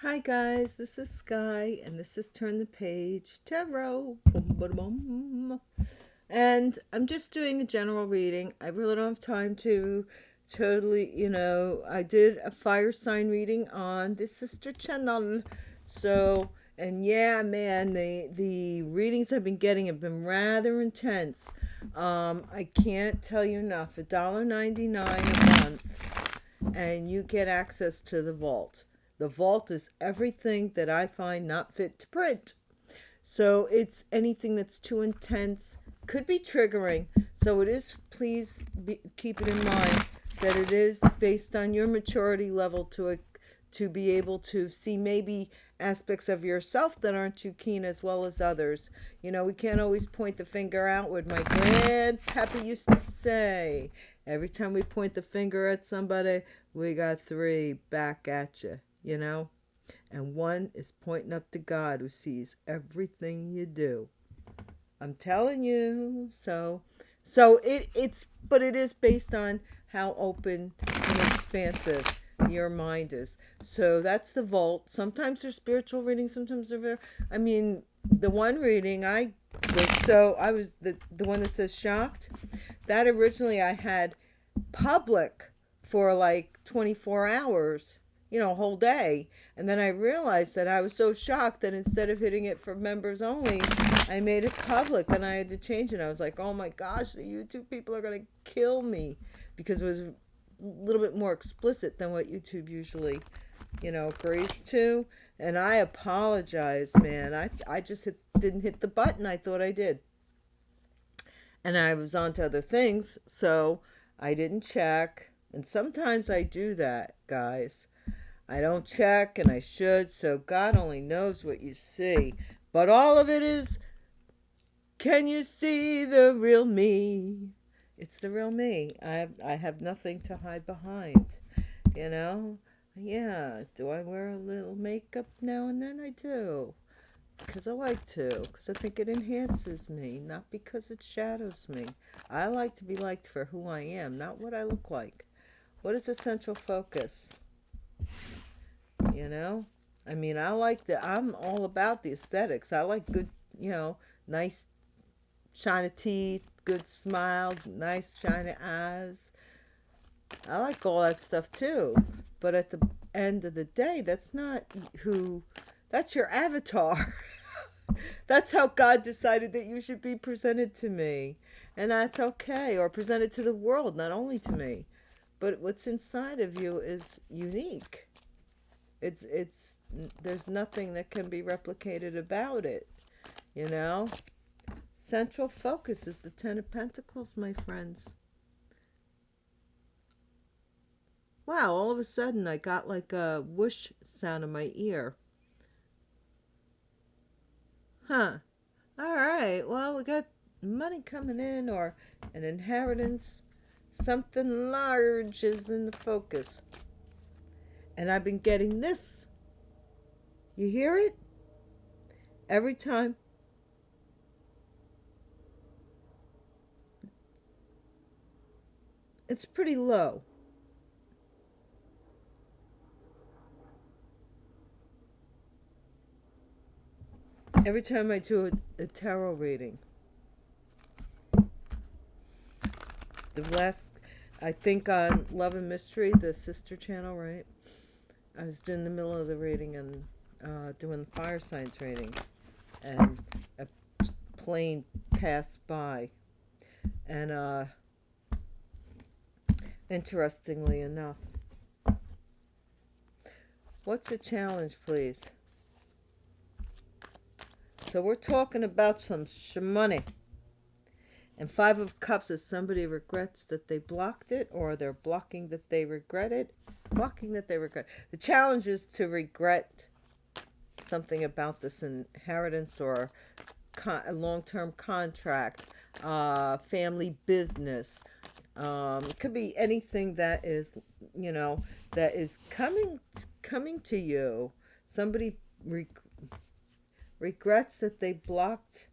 Hi guys, this is Sky, and this is Turn the Page Tarot. Boom, boom, boom. And I'm just doing a general reading. I really don't have time to I did a fire sign reading on the sister channel. So, and yeah, man, the readings I've been getting have been rather intense. I can't tell you enough. $1.99 a month, and you get access to the vault. The vault is everything that I find not fit to print. So it's anything that's too intense, could be triggering. So it is, keep it in mind that it is based on your maturity level to be able to see maybe aspects of yourself that aren't too keen as well as others. You know, we can't always point the finger outward. My grandpappy used to say, every time we point the finger at somebody, we got three back at you, you know? And one is pointing up to God, who sees everything you do. I'm telling you. But it is based on how open and expansive your mind is. So that's the vault. Sometimes they're spiritual readings, sometimes they're the one reading I was the one that says shocked. That originally I had public for like 24 hours, a whole day. And then I realized that I was so shocked that instead of hitting it for members only, I made it public, and I had to change it. I was like, oh my gosh, the YouTube people are going to kill me, because it was a little bit more explicit than what YouTube usually, agrees to. And I apologize, man. I just didn't hit the button I thought I did. And I was on to other things, so I didn't check. And sometimes I do that, guys. I don't check, and I should, so God only knows what you see. But all of it is, can you see the real me? It's the real me. I have nothing to hide behind, you know? Yeah, do I wear a little makeup now and then? I do. Because I like to. Because I think it enhances me, not because it shadows me. I like to be liked for who I am, not what I look like. What is the central focus? You know? I'm all about the aesthetics. I like good, nice shiny teeth, good smile, nice shiny eyes. I like all that stuff too. But at the end of the day, that's your avatar. That's how God decided that you should be presented to me. And that's okay. Or presented to the world, not only to me. But what's inside of you is unique. It's there's nothing that can be replicated about it, you know? Central focus is the Ten of Pentacles, my friends. Wow, all of a sudden I got like a whoosh sound in my ear. Huh. All right, well, we got money coming in, or an inheritance. Something large is in the focus. And I've been getting this. You hear it? Every time. It's pretty low. Every time I do a tarot reading. I think on Love and Mystery, the sister channel, right? I was in the middle of the reading and doing the fire signs reading, and a plane passed by, and interestingly enough, what's the challenge, please? So we're talking about some money. And Five of Cups is somebody regrets that they blocked it, or they're blocking that they regret it. Blocking that they regret. The challenge is to regret something about this inheritance, or a long-term contract, family business. It could be anything that is, that is coming to you. Somebody regrets that they blocked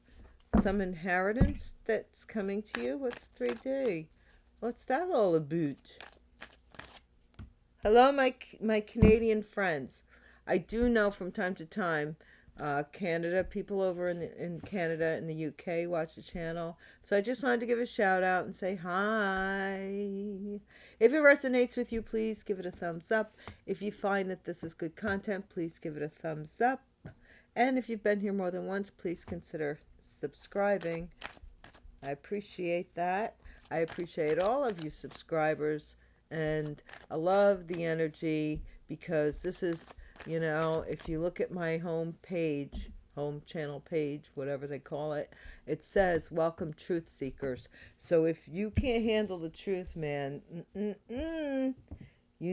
some inheritance that's coming to you. What's 3D? What's that all about? Hello, my Canadian friends. I do know from time to time, Canada, people over in Canada and the UK watch the channel. So I just wanted to give a shout out and say hi. If it resonates with you, please give it a thumbs up. If you find that this is good content, please give it a thumbs up. And if you've been here more than once, please consider subscribing. I appreciate that. I appreciate all of you subscribers. And I love the energy, because this is, you know, if you look at my home channel page, whatever they call it, it says, welcome truth seekers. So if you can't handle the truth, man, you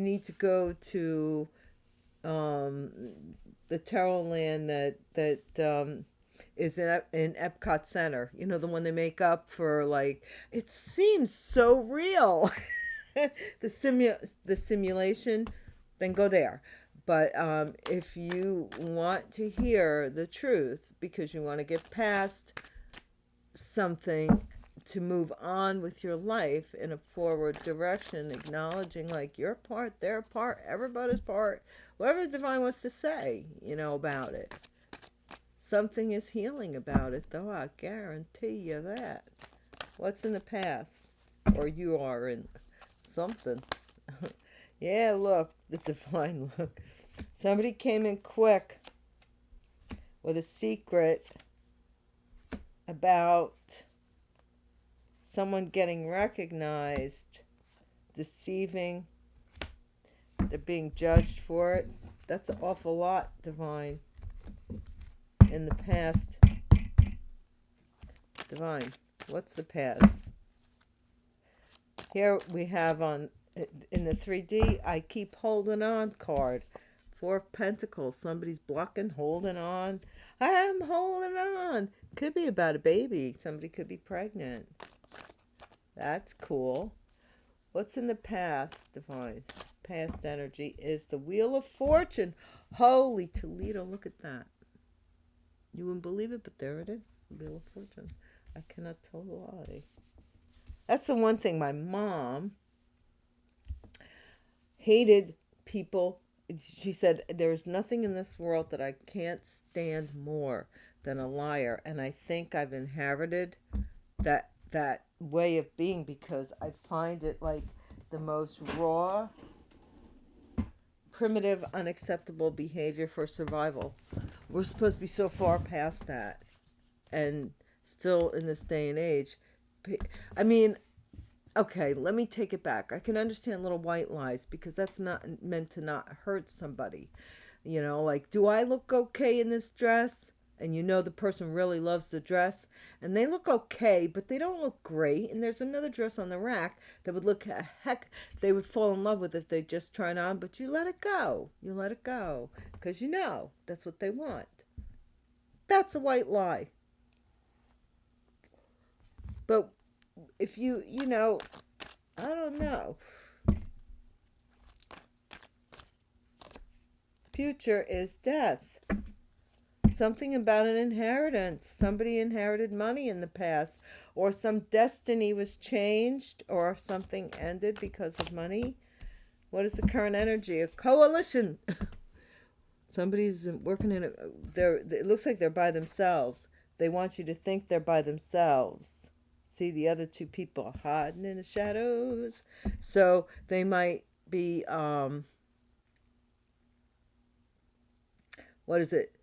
need to go to the tarot land that is in Epcot Center. You know, the one they make up for, like, it seems so real. the simulation, then go there. But if you want to hear the truth, because you want to get past something to move on with your life in a forward direction, acknowledging like your part, their part, everybody's part, whatever the divine wants to say, you know, about it. Something is healing about it, though, I guarantee you that. What's in the past? Or you are in something. Yeah, look, the divine look. Somebody came in quick with a secret about someone getting recognized, deceiving, they're being judged for it. That's an awful lot, divine. In the past. Divine, what's the past? Here we have in the 3D, I keep holding on card. 4 of Pentacles. Somebody's blocking, holding on. I'm holding on. Could be about a baby. Somebody could be pregnant. That's cool. What's in the past, divine? Past energy is the Wheel of Fortune. Holy Toledo, look at that. You wouldn't believe it, but there it is. The Wheel of Fortune. I cannot tell a lie. That's the one thing my mom hated people. She said, there's nothing in this world that I can't stand more than a liar. And I think I've inherited that way of being, because I find it like the most raw, primitive, unacceptable behavior for survival. We're supposed to be so far past that. And still in this day and age, I mean, okay, let me take it back. I can understand little white lies, because that's not meant to not hurt somebody. You know, like, do I look okay in this dress? And you know the person really loves the dress, and they look okay, but they don't look great. And there's another dress on the rack that would look they would fall in love with if they just tried on, but you let it go. You let it go, because you know that's what they want. That's a white lie. But if you know, I don't know. Future is death. Something about an inheritance. Somebody inherited money in the past, or some destiny was changed, or something ended because of money. What is the current energy? A coalition. Somebody's working in it looks like they're by themselves. They want you to think they're by themselves. See the other 2 people hiding in the shadows. So they might be, what is it?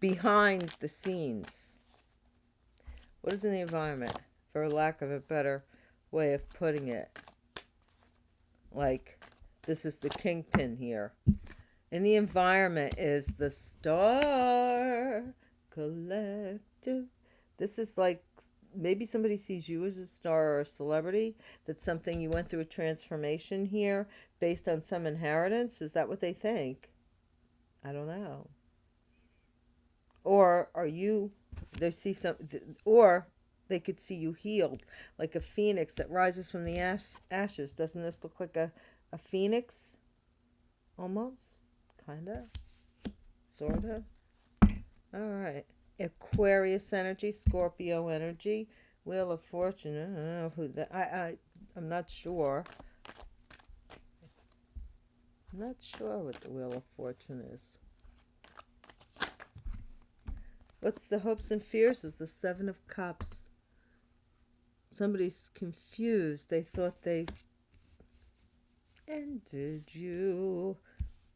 Behind the scenes. What is in the environment? For lack of a better way of putting it. Like, this is the kingpin here. In the environment is the Star Collective. This is like, maybe somebody sees you as a star or a celebrity. That's something you went through a transformation here based on some inheritance. Is that what they think? I don't know. Or or they could see you healed, like a phoenix that rises from the ashes. Doesn't this look like a phoenix? Almost? Kinda? Sorta? Alright. Aquarius energy, Scorpio energy, Wheel of Fortune. I don't know who that. I'm not sure. I'm not sure what the Wheel of Fortune is. What's the hopes and fears is the Seven of Cups. Somebody's confused. They thought they ended you,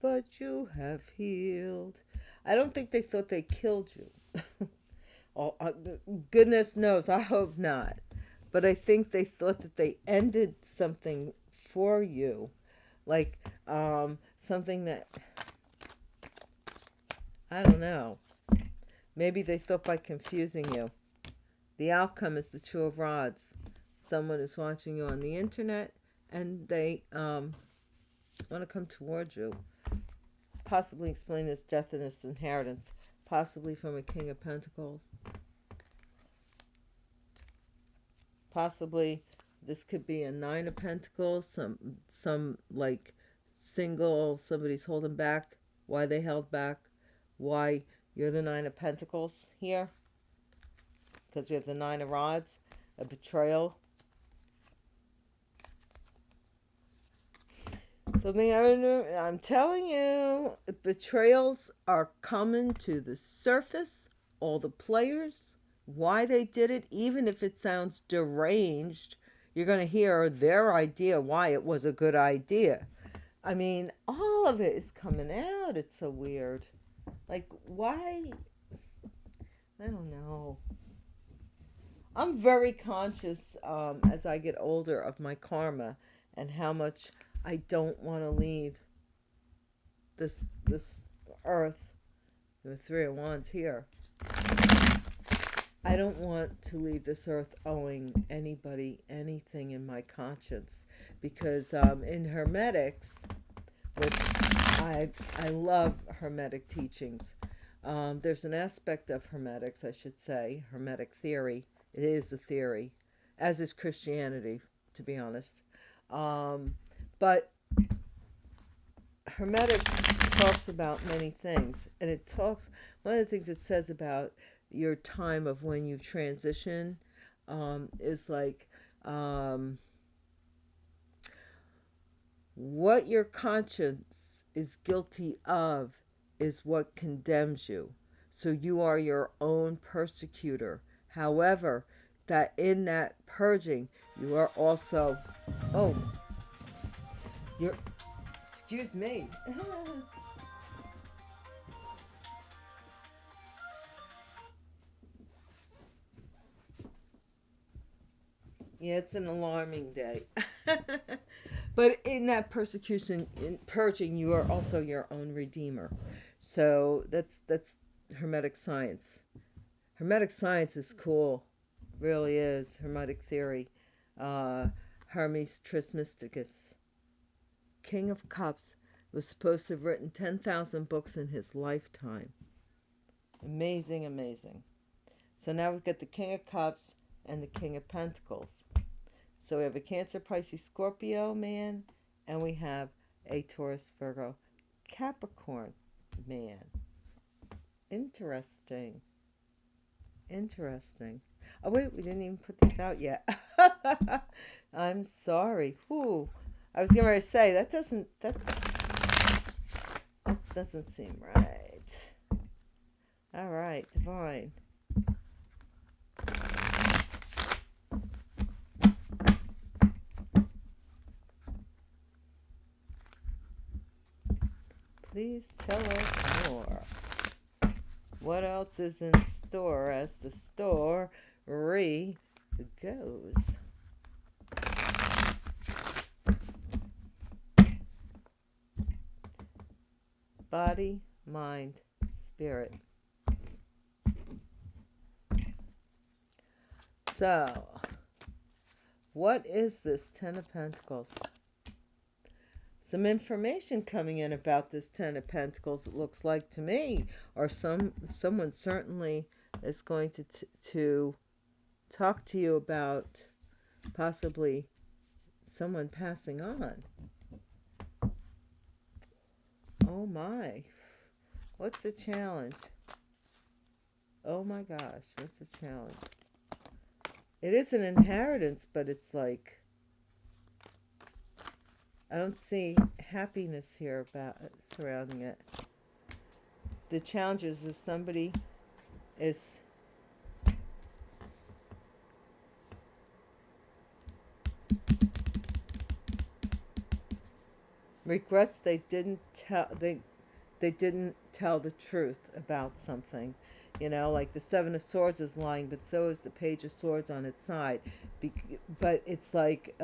but you have healed. I don't think they thought they killed you. Oh, goodness knows, I hope not. But I think they thought that they ended something for you. Like something that, I don't know. Maybe they thought by confusing you. The outcome is the Two of Rods. Someone is watching you on the internet and they want to come towards you. Possibly explain this death and its inheritance. Possibly from a King of Pentacles. Possibly this could be a Nine of Pentacles. Some like single, somebody's holding back. Why they held back. Why you're the Nine of Pentacles here. Because we have the Nine of Rods. A betrayal. Something I'm telling you, betrayals are coming to the surface. All the players, why they did it, even if it sounds deranged, you're going to hear their idea why it was a good idea. I mean, all of it is coming out. It's so weird. Like, why? I don't know. I'm very conscious as I get older of my karma and how much I don't want to leave this earth. There are Three of Wands here. I don't want to leave this earth owing anybody anything in my conscience, because in Hermetics, which I love Hermetic teachings. There's an aspect of Hermetics, I should say, Hermetic theory. It is a theory, as is Christianity, to be honest. But Hermetics talks about many things, and it talks, one of the things it says about your time of when you transition is like what your conscience is guilty of is what condemns you. So you are your own persecutor. However, that in that purging, you are also, excuse me. Yeah, it's an alarming day. But in that persecution, in purging, you are also your own redeemer. So that's Hermetic science. Hermetic science is cool. Really is. Hermetic theory. Hermes Trismegistus, King of Cups, was supposed to have written 10,000 books in his lifetime. Amazing, amazing. So now we've got the King of Cups and the King of Pentacles. So we have a Cancer, Pisces, Scorpio man, and we have a Taurus, Virgo, Capricorn man. Interesting. Interesting. Oh wait, we didn't even put these out yet. I'm sorry. Whew. I was going to say that doesn't seem right. All right, divine. Please tell us more. What else is in store as the story goes? Body, mind, spirit. So, what is this Ten of Pentacles? Some information coming in about this Ten of Pentacles, it looks like to me, or someone certainly is going to talk to you about possibly someone passing on. Oh my, what's the challenge? Oh my gosh, what's the challenge? It is an inheritance, but it's like, I don't see happiness here about surrounding it. The challenges is somebody is regrets they didn't tell the truth about something. You know, like the Seven of Swords is lying, but so is the Page of Swords on its side. But it's like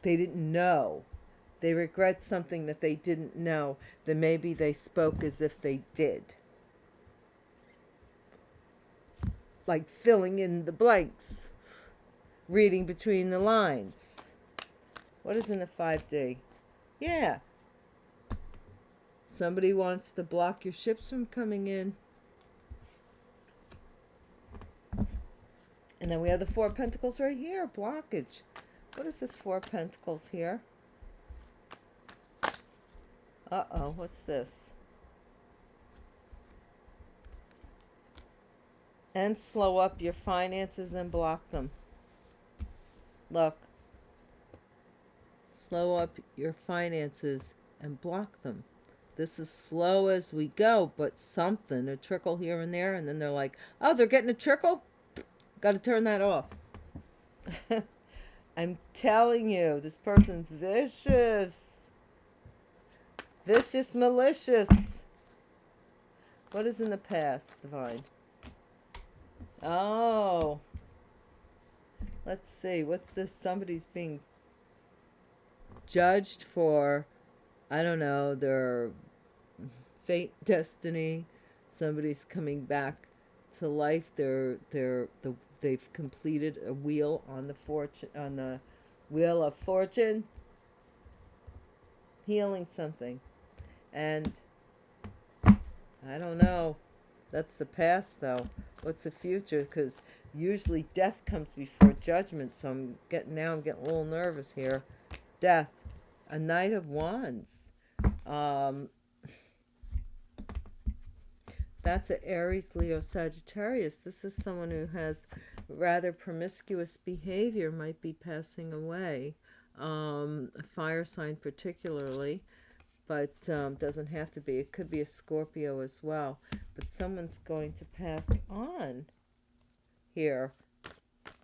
they didn't know. They regret something that they didn't know, that maybe they spoke as if they did. Like filling in the blanks, reading between the lines. What is in the 5D? Yeah. Somebody wants to block your ships from coming in. And then we have the Four of Pentacles right here, blockage. What is this Four of Pentacles here? Uh-oh, what's this? And slow up your finances and block them. Look. Slow up your finances and block them. This is slow as we go, but something, a trickle here and there, and then they're like, oh, they're getting a trickle? Got to turn that off. I'm telling you, this person's vicious. Vicious, malicious. What is in the past, Divine? Oh. Let's see. What's this? Somebody's being judged for, I don't know, their fate, destiny. Somebody's coming back to life. They've completed a wheel on the wheel of fortune, healing something. And I don't know. That's the past, though. What's the future? Because usually death comes before judgment. So I'm getting a little nervous here. Death. A Knight of Wands. That's an Aries, Leo, Sagittarius. This is someone who has rather promiscuous behavior, might be passing away. A fire sign particularly, but doesn't have to be. It could be a Scorpio as well. But someone's going to pass on here.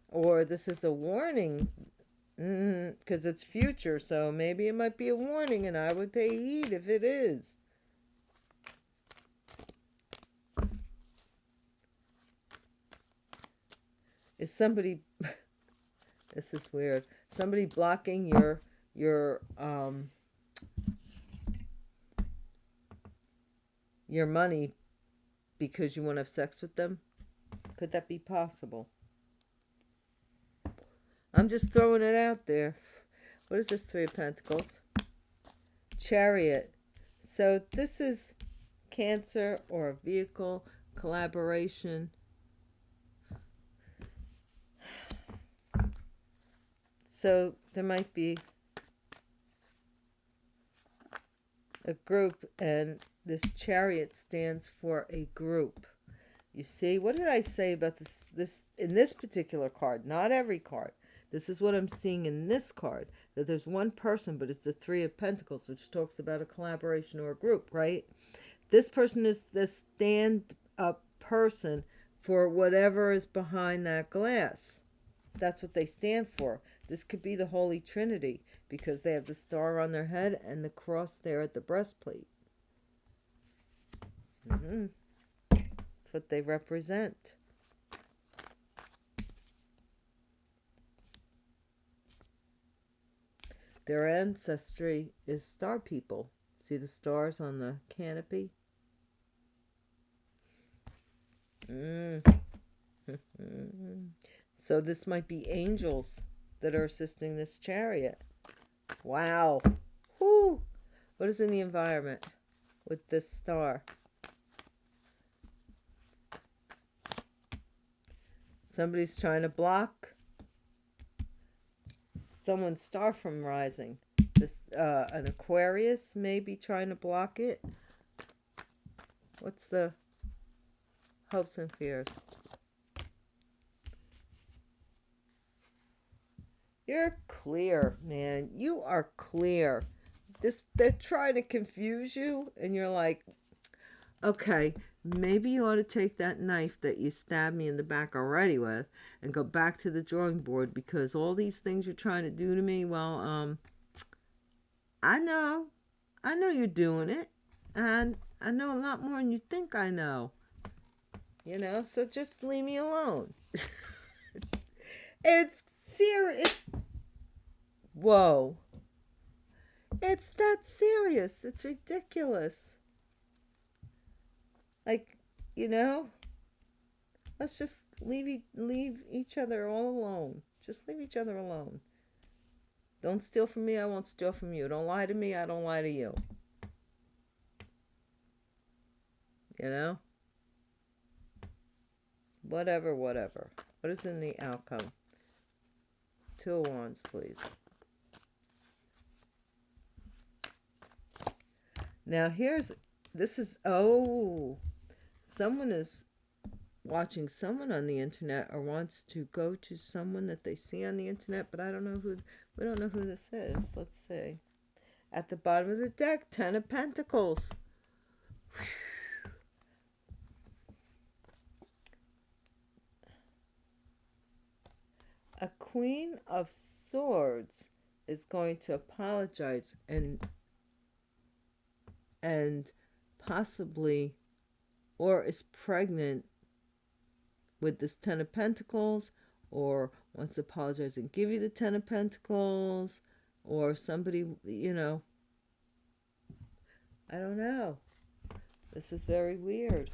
Or this is a warning, because it's future, so maybe it might be a warning, and I would pay heed if it is. Is somebody, this is weird, somebody blocking your money because you want to have sex with them? Could that be possible? I'm just throwing it out there. What is this Three of Pentacles? Chariot. So this is Cancer or a vehicle collaboration. So there might be a group, and this Chariot stands for a group. You see, what did I say about this in this particular card? Not every card. This is what I'm seeing in this card, that there's one person, but it's the Three of Pentacles, which talks about a collaboration or a group, right? This person is the stand-up person for whatever is behind that glass. That's what they stand for. This could be the Holy Trinity, because they have the star on their head and the cross there at the breastplate. That's what they represent. Their ancestry is star people. See the stars on the canopy? So this might be angels that are assisting this Chariot. Wow. Whoo. What is in the environment with this star? Somebody's trying to block someone's star from rising. This an Aquarius may be trying to block it. What's the hopes and fears? You're clear, man. You are clear. they're trying to confuse you, and you're like, okay, maybe you ought to take that knife that you stabbed me in the back already with and go back to the drawing board, because all these things you're trying to do to me, well, I know. I know you're doing it. And I know a lot more than you think I know. You know, so just leave me alone. It's serious. Whoa. It's that serious. It's ridiculous. Like, you know, let's just leave each other all alone. Just leave each other alone. Don't steal from me, I won't steal from you. Don't lie to me, I don't lie to you. You know? Whatever. What is in the outcome? 2 of Wands, please. Now someone is watching someone on the internet, or wants to go to someone that they see on the internet, but we don't know who this is. Let's see. At the bottom of the deck, 10 of Pentacles. A Queen of Swords is going to apologize and possibly, or is pregnant with this 10 of Pentacles, or wants to apologize and give you the 10 of Pentacles, or somebody, you know, I don't know. This is very weird.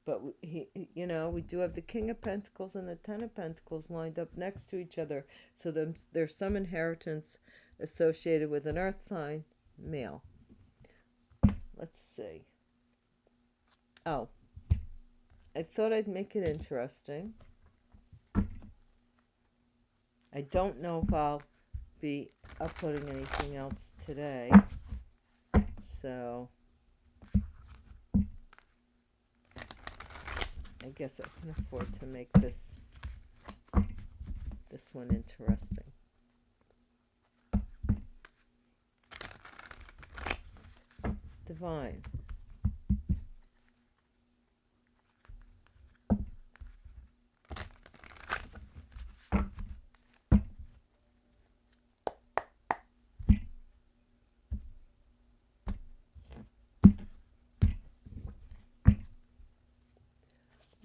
But you know, we do have the King of Pentacles and the 10 of Pentacles lined up next to each other. So there's some inheritance associated with an earth sign, male. Let's see. Oh, I thought I'd make it interesting. I don't know if I'll be uploading anything else today. So I guess I can afford to make this one interesting. Divine.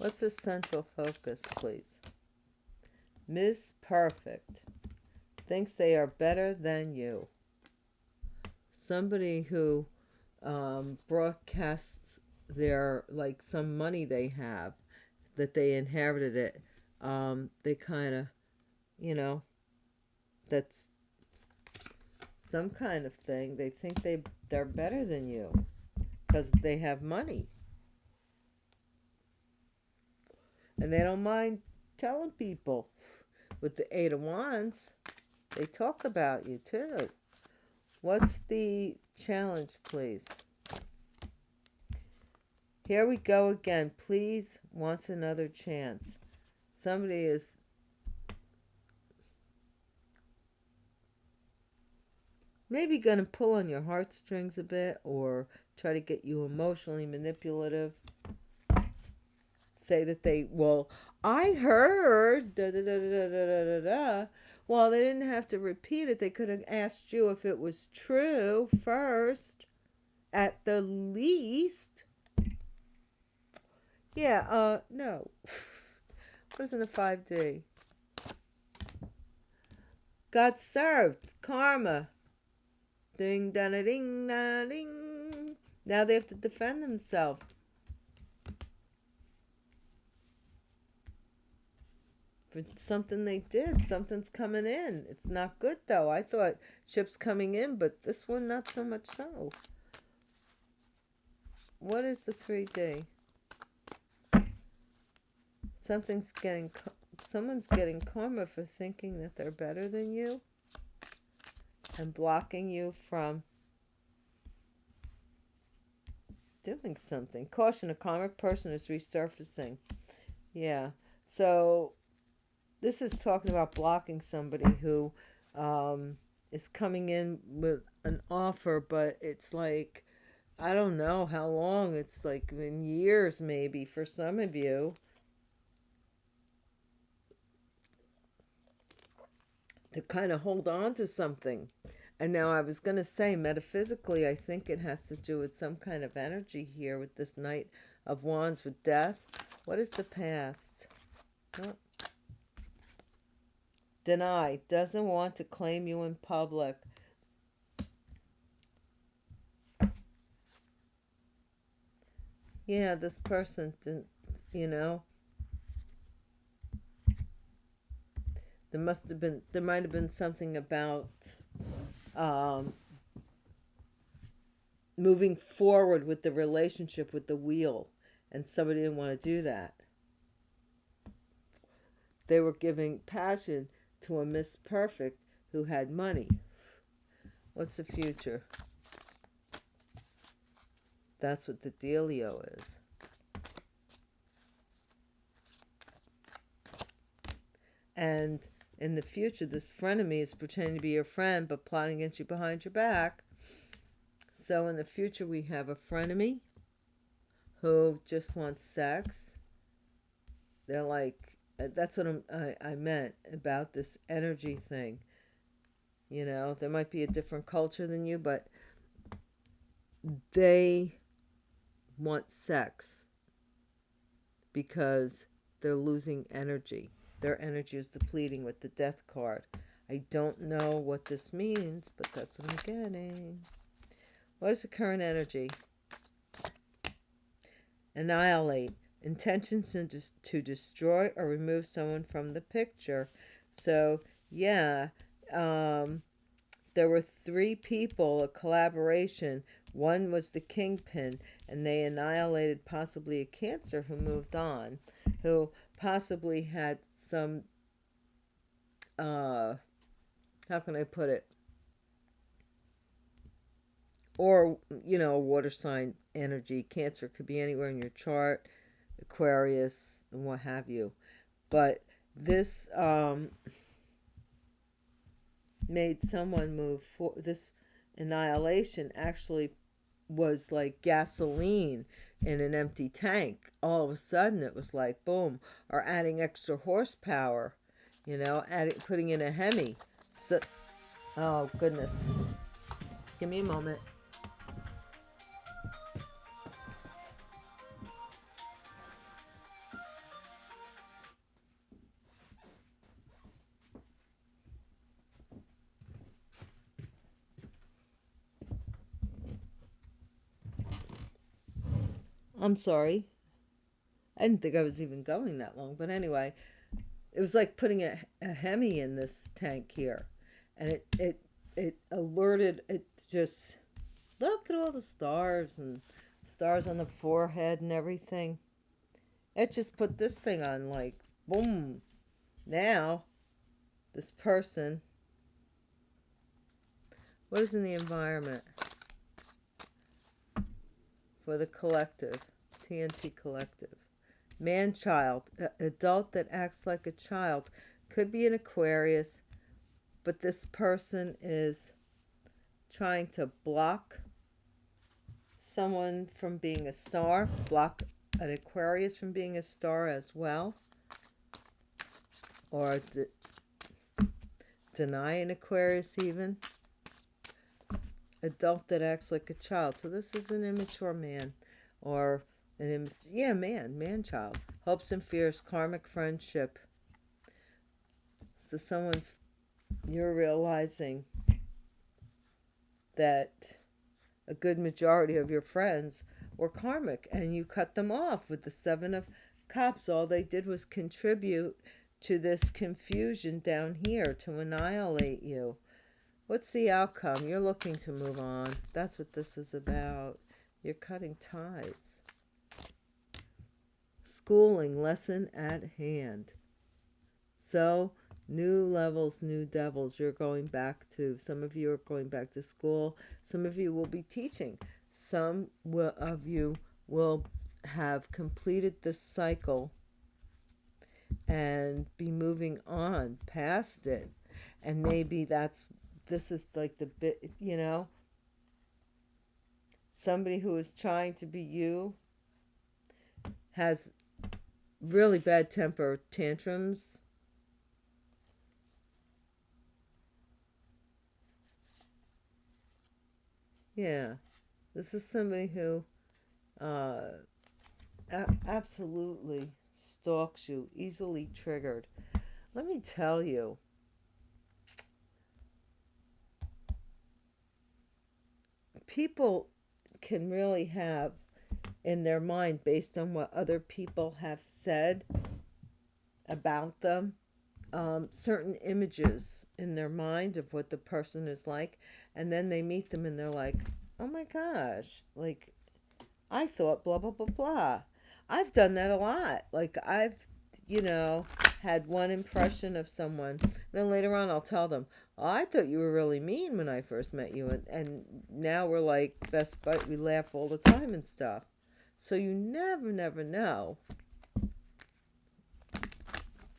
What's the central focus, please? Miss Perfect thinks they are better than you. Somebody who broadcasts their, like, some money they have, that they inherited it. They kind of, you know, that's some kind of thing. They think they're better than you because they have money. And they don't mind telling people. With the 8 of Wands, they talk about you too. What's the challenge, please? Here we go again. Please wants another chance. Somebody is maybe going to pull on your heartstrings a bit, or try to get you emotionally manipulative. Say that I heard da da da da da da da. Well, they didn't have to repeat it. They could have asked you if it was true first, at the least. Yeah, no. What is in the 5D? Got served. Karma. Ding, da, da, ding, da, ding. Now they have to defend themselves. For something they did. Something's coming in. It's not good, though. I thought ships coming in, but this one not so much so. What is the 3D? Someone's getting karma for thinking that they're better than you and blocking you from doing something. Caution, a karmic person is resurfacing. Yeah. So this is talking about blocking somebody who is coming in with an offer, but it's like, I don't know how long. It's like in years, maybe, for some of you, to kind of hold on to something. And now I was going to say, metaphysically, I think it has to do with some kind of energy here with this Knight of Wands with death. What is the past? Oh. Deny. Doesn't want to claim you in public. Yeah, this person didn't, you know, there might have been something about um, moving forward with the relationship with the wheel, and somebody didn't want to do that. They were giving passion to a Miss Perfect who had money. What's the future? That's what the dealio is. And in the future, this frenemy is pretending to be your friend, but plotting against you behind your back. So in the future, we have a frenemy who just wants sex. They're like, that's what I meant about this energy thing. You know, there might be a different culture than you, but they want sex because they're losing energy. Their energy is depleting with the death card. I don't know what this means, but that's what I'm getting. What is the current energy? Annihilate. Intentions to destroy or remove someone from the picture. So, yeah, there were 3 people, a collaboration. One was the kingpin, and they annihilated possibly a Cancer who moved on, who possibly had some, how can I put it? Or, you know, a water sign energy. Cancer could be anywhere in your chart, Aquarius, and what have you. But this made someone move for this annihilation actually was like gasoline in an empty tank. All of a sudden it was like boom, or adding extra horsepower, you know, putting in a Hemi. So, oh goodness, give me a moment. I'm sorry, I didn't think I was even going that long, but anyway, it was like putting a Hemi in this tank here, and it alerted. It just, look at all the stars and stars on the forehead and everything. It just put this thing on like boom. Now this person, what is in the environment for the collective, TNT collective? Man-child, adult that acts like a child. Could be an Aquarius, but this person is trying to block someone from being a star, block an Aquarius from being a star as well, or deny an Aquarius even. Adult that acts like a child. So this is an immature man, or man-child. Hopes and fears, karmic friendship. So you're realizing that a good majority of your friends were karmic, and you cut them off with the 7 of Cups. All they did was contribute to this confusion down here, to annihilate you. What's the outcome? You're looking to move on. That's what this is about. You're cutting ties. Schooling, lesson at hand. So, new levels, new devils. You're going back to, some of you are going back to school. Some of you will be teaching. Some of you will have completed this cycle and be moving on past it. And maybe that's this is like the bit, somebody who is trying to be you has really bad temper tantrums. Yeah, this is somebody who uh, absolutely stalks you, easily triggered. Let me tell you, people can really have in their mind, based on what other people have said about them, certain images in their mind of what the person is like, and then they meet them and they're like, oh my gosh, like, I thought blah blah blah blah. I've done that a lot. Like, I've had one impression of someone, then later on I'll tell them, oh, I thought you were really mean when I first met you, and now we're like best buddies. We laugh all the time and stuff. So you never know,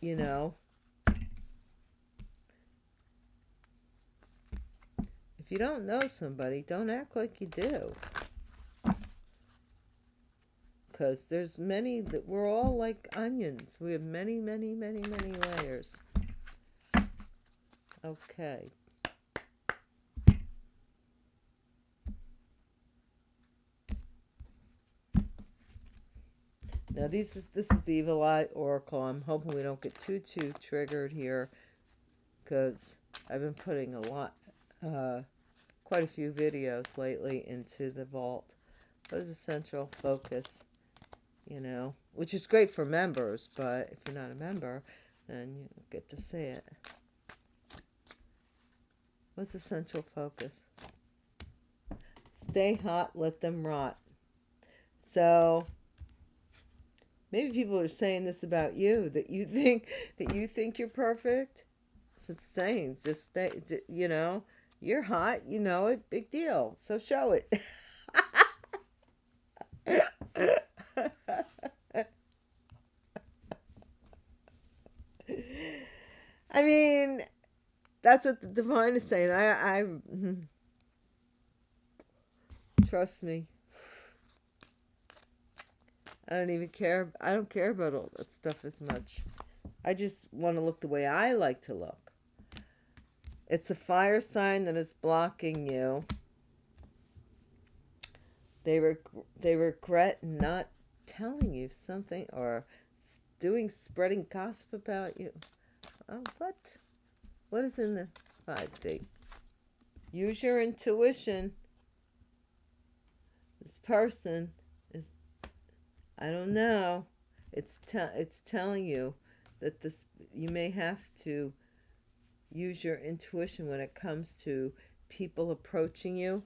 you know if you don't know somebody, don't act like you do, because there's many that we're all like onions. We have many layers. Okay. Now this is the Evil Eye Oracle. I'm hoping we don't get too triggered here, because I've been putting a lot, quite a few videos lately into the vault. What is a central focus? Which is great for members, but if you're not a member, then you don't get to see it. What's the central focus? Stay hot, let them rot. So maybe people are saying this about you, that you think you're perfect. It's saying, just stay, you're hot, it, big deal. So show it. I mean, that's what the divine is saying. I trust me. I don't even care. I don't care about all that stuff as much. I just want to look the way I like to look. It's a fire sign that is blocking you. They regret not telling you something, or spreading gossip about you. Oh, what is in the 5D? Use your intuition. This person is, I don't know. It's telling you that you may have to use your intuition when it comes to people approaching you.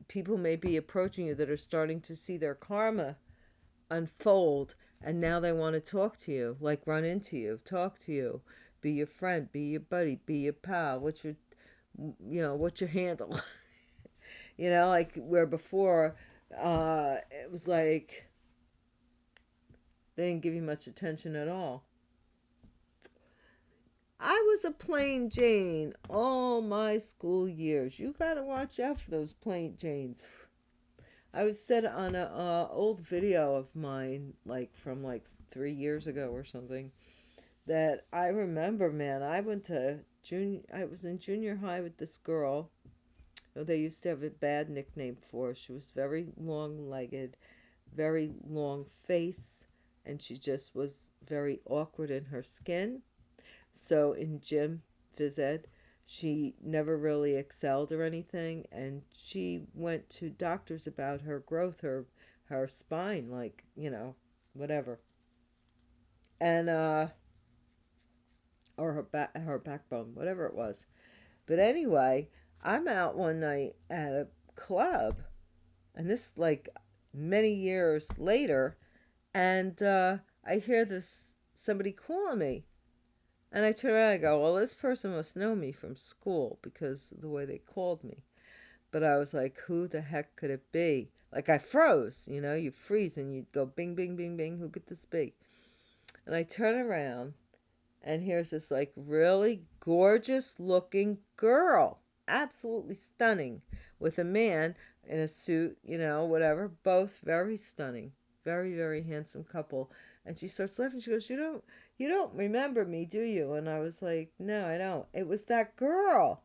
People may be approaching you that are starting to see their karma unfold, and now they want to talk to you, like run into you, talk to you, be your friend, be your buddy, be your pal. What's your handle? Like where before, it was like they didn't give you much attention at all. I was a plain Jane all my school years. You gotta watch out for those plain Janes. I was said on an old video of mine, like from 3 years ago or something, that I remember, man. I was in junior high with this girl. They used to have a bad nickname for her. She was very long-legged, very long face, and she just was very awkward in her skin. So in gym, phys ed, she never really excelled or anything, and she went to doctors about her growth, her spine, whatever, and or her backbone, whatever it was. But anyway, I'm out one night at a club, and this many years later, and I hear somebody calling me. And I turn around and I go, well, this person must know me from school because of the way they called me. But I was like, who the heck could it be? Like, I froze, you freeze and you go bing, bing, bing, bing, who could this be? And I turn around And here's this like really gorgeous looking girl, absolutely stunning, with a man in a suit, you know, whatever, both very stunning, very, very handsome couple. And she starts laughing. She goes, you don't remember me, do you? And I was like, no, I don't. It was that girl.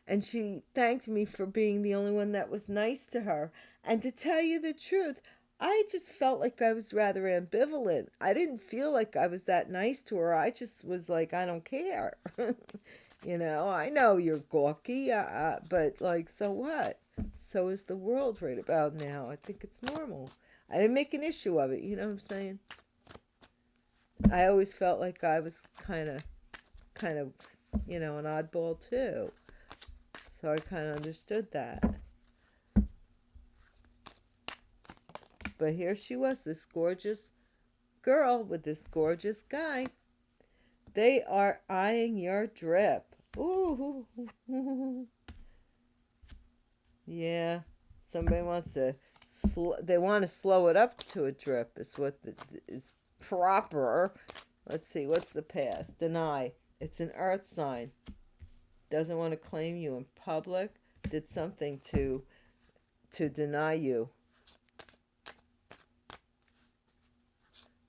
And she thanked me for being the only one that was nice to her. And to tell you the truth, I just felt like I was rather ambivalent. I didn't feel like I was that nice to her. I just was like, I don't care. You know, I know you're gawky, but like, so what? So is the world right about now. I think it's normal. I didn't make an issue of it, you know what I'm saying? I always felt like I was kind of, you know, an oddball too. So I kind of understood that. But here she was, this gorgeous girl with this gorgeous guy. They are eyeing your drip. Ooh. Yeah. Somebody wants to, they want to slow it up to a drip is what is proper. Let's see, what's the past? Deny. It's an earth sign. Doesn't want to claim you in public. Did something to deny you.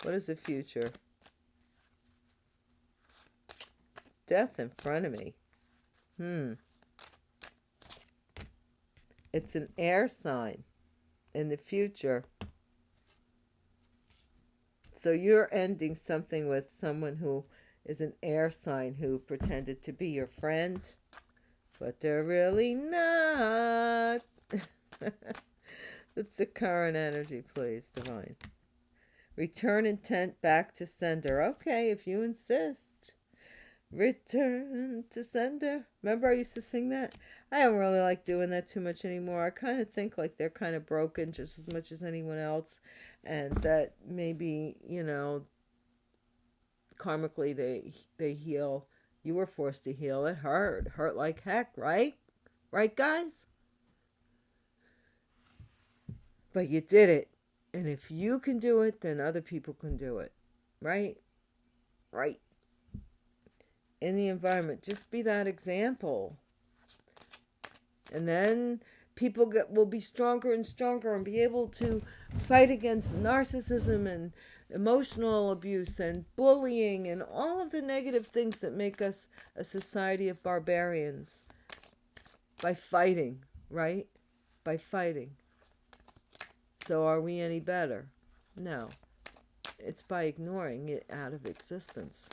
What is the future? Death in front of me. It's an air sign in the future. So you're ending something with someone who is an air sign who pretended to be your friend, but they're really not. That's the current energy, please, divine. Return intent back to sender. Okay, if you insist. Return to sender. Remember I used to sing that? I don't really like doing that too much anymore. I kind of think like they're kind of broken just as much as anyone else. And that maybe, you know, karmically they heal. You were forced to heal. It hurt. Hurt like heck, right? Right, guys? But you did it. And if you can do it, then other people can do it. Right? Right. In the environment, just be that example. And then people will be stronger and stronger and be able to fight against narcissism and emotional abuse and bullying and all of the negative things that make us a society of barbarians. By fighting, right? By fighting. So are we any better? No. It's by ignoring it out of existence.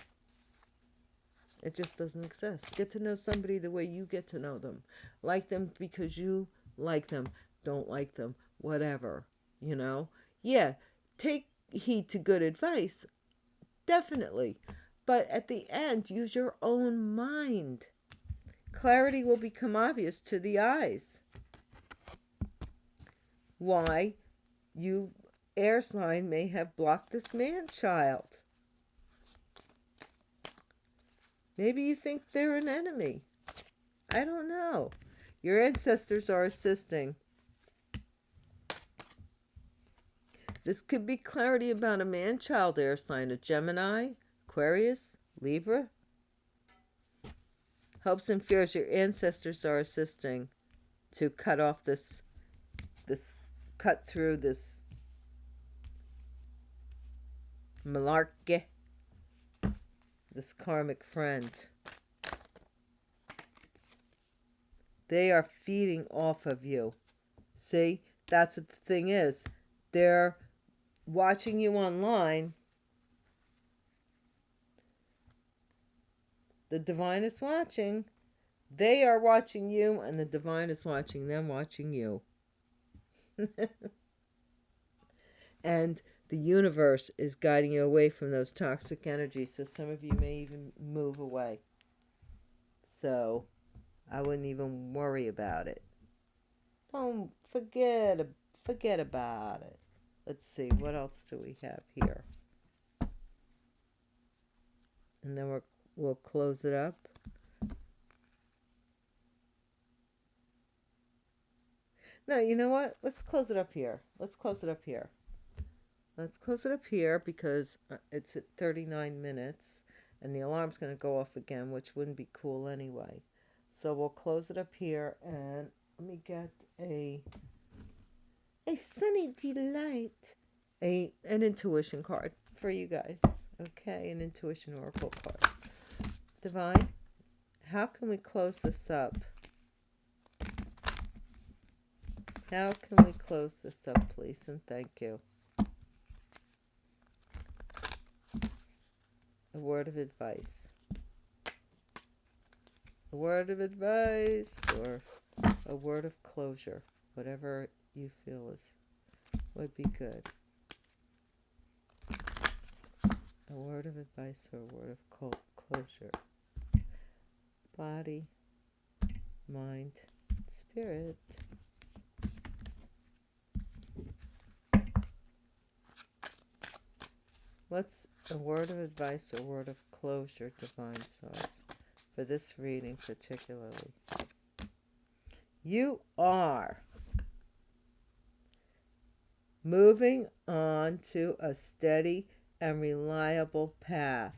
It just doesn't exist. Get to know somebody the way you get to know them. Like them because you like them. Don't like them. Whatever. You know? Yeah, take heed to good advice. Definitely. But at the end, use your own mind. Clarity will become obvious to the eyes. Why you, air sign, may have blocked this man-child. Maybe you think they're an enemy. I don't know. Your ancestors are assisting. This could be clarity about a man-child air sign, a Gemini, Aquarius, Libra. Hopes and fears, your ancestors are assisting to cut off this cut through this malarkey, this karmic friend. They are feeding off of you. See, that's what the thing is. They're watching you online. The divine is watching. They are watching you, and the divine is watching them, watching you. And the universe is guiding you away from those toxic energies, so some of you may even move away. So I wouldn't even worry about it. Don't forget about it. Let's see, what else do we have here? And then we'll close it up. No, you know what? Let's close it up here. Let's close it up here. Let's close it up here because it's at 39 minutes. And the alarm's going to go off again, which wouldn't be cool anyway. So we'll close it up here, and let me get a sunny delight, an intuition card for you guys. Okay, an intuition oracle card. Divine, how can we close this up? How can we close this up, please? And thank you. A word of advice. A word of advice, or a word of closure. Whatever you feel would be good. A word of advice or a word of closure. Body, mind, spirit. What's a word of advice or word of closure, Divine Source, for this reading particularly? You are moving on to a steady and reliable path.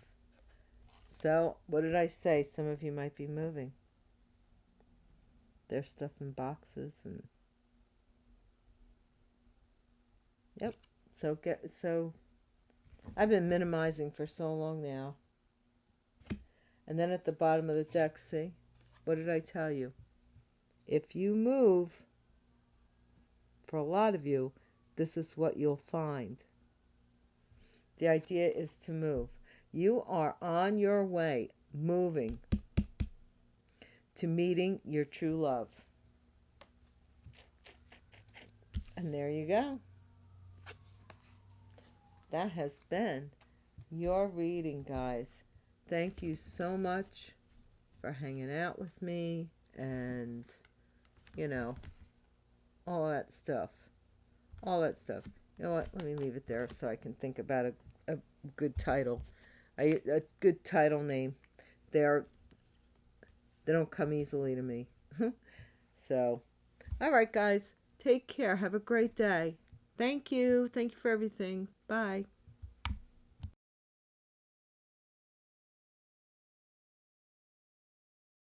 So, what did I say? Some of you might be moving. There's stuff in boxes and... Yep. So I've been minimizing for so long now. And then at the bottom of the deck, see? What did I tell you? If you move, for a lot of you, this is what you'll find. The idea is to move. You are on your way, moving to meeting your true love. And there you go. That has been your reading, guys. Thank you so much for hanging out with me and, you know, all that stuff. All that stuff. You know what? Let me leave it there so I can think about a good title. A good title name. They don't come easily to me. So, all right, guys. Take care. Have a great day. Thank you. Thank you for everything. Bye.